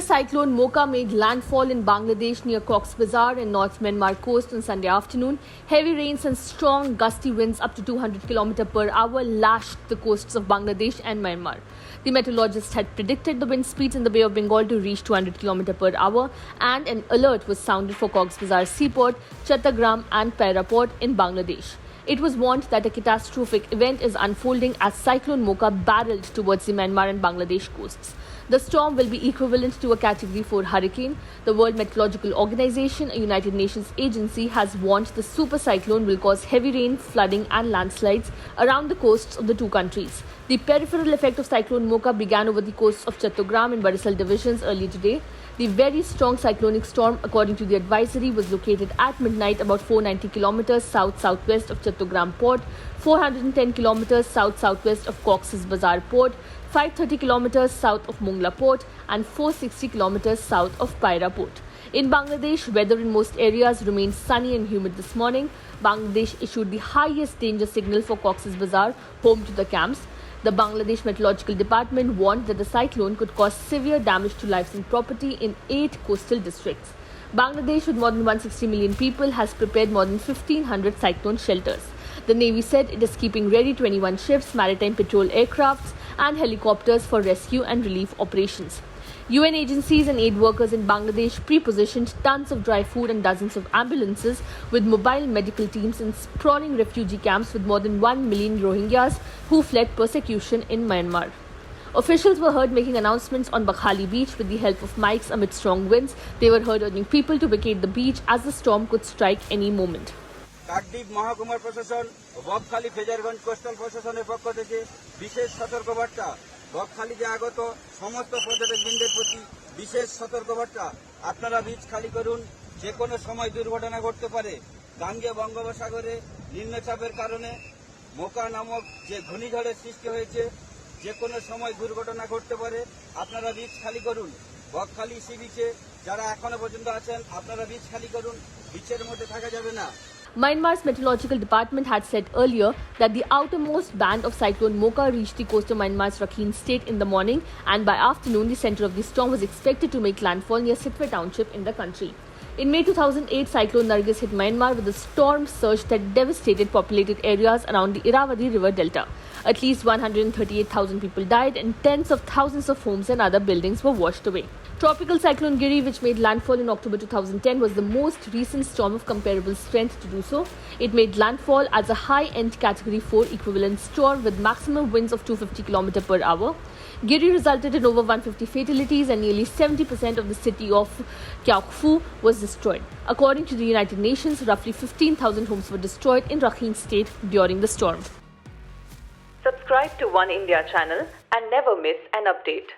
Cyclone Mocha made landfall in Bangladesh near Cox Bazar and North Myanmar coast on Sunday afternoon. Heavy rains and strong gusty winds up to 200 km per hour lashed the coasts of Bangladesh and Myanmar. The meteorologists had predicted the wind speeds in the Bay of Bengal to reach 200 km per hour, and an alert was sounded for Cox Bazar seaport, Chattagram and Payra port in Bangladesh. It was warned that a catastrophic event is unfolding as Cyclone Mocha barreled towards the Myanmar and Bangladesh coasts. The storm will be equivalent to a Category 4 hurricane. The World Meteorological Organization, a United Nations agency, has warned the super cyclone will cause heavy rain, flooding and landslides around the coasts of the two countries. The peripheral effect of Cyclone Mocha began over the coasts of Chattogram and Barisal divisions earlier today. The very strong cyclonic storm, according to the advisory, was located at midnight about 490 kilometers south-southwest of Chattogram port, 410 kilometers south-southwest of Cox Bazar port, 530 kilometers south of Mongla port and 460 kilometers south of Payra port. In Bangladesh, weather in most areas remained sunny and humid this morning. Bangladesh issued the highest danger signal for Cox Bazar, home to the camps. The Bangladesh Meteorological Department warned that the cyclone could cause severe damage to lives and property in 8 coastal districts. Bangladesh, with more than 160 million people, has prepared more than 1,500 cyclone shelters. The Navy said it is keeping ready 21 ships, maritime patrol aircrafts and helicopters for rescue and relief operations. UN agencies and aid workers in Bangladesh pre-positioned tons of dry food and dozens of ambulances with mobile medical teams in sprawling refugee camps with more than 1 million Rohingyas who fled persecution in Myanmar. Officials were heard making announcements on Bakhali beach with the help of mics amid strong winds. They were heard urging people to vacate the beach as the storm could strike any moment. Kakdwip মহকুমার প্রশাসন ও Bakkhali Frasergunj coastal প্রশাসনের পক্ষ থেকে বিশেষ সতর্কবার্তা বকখালিতে আগত সমস্ত পর্যটকবৃন্দের প্রতি বিশেষ সতর্কবার্তা আপনারা বীজ খালি করুন যে কোনো সময় দুর্ঘটনা ঘটতে পারে গাঙ্গেয় বঙ্গোপসাগরে নিম্নচাপের কারণে মোকা নামক যে ঘূর্ণিঝড়ের সৃষ্টি হয়েছে যে কোনো সময় দুর্ঘটনা ঘটতে পারে আপনারা বীজ খালি করুন বকখালি সি বিচে যারা এখনো পর্যন্ত আছেন আপনারা বীজ খালি করুন বিচের মধ্যে থাকা যাবে না Myanmar's Meteorological Department had said earlier that the outermost band of Cyclone Mocha reached the coast of Myanmar's Rakhine state in the morning, and by afternoon the center of the storm was expected to make landfall near Sitwe township in the country. In May 2008, Cyclone Nargis hit Myanmar with a storm surge that devastated populated areas around the Irrawaddy river delta. At least 138,000 people died and tens of thousands of homes and other buildings were washed away. Tropical Cyclone Giri, which made landfall in October 2010, was the most recent storm of comparable strength to do so. It made landfall as a high-end Category 4 equivalent storm with maximum winds of 250 km per hour. Giri resulted in over 150 fatalities and nearly 70% of the city of Kyaukphu was destroyed. According to the United Nations, roughly 15,000 homes were destroyed in Rakhine state during the storm. Subscribe to Oneindia channel and never miss an update.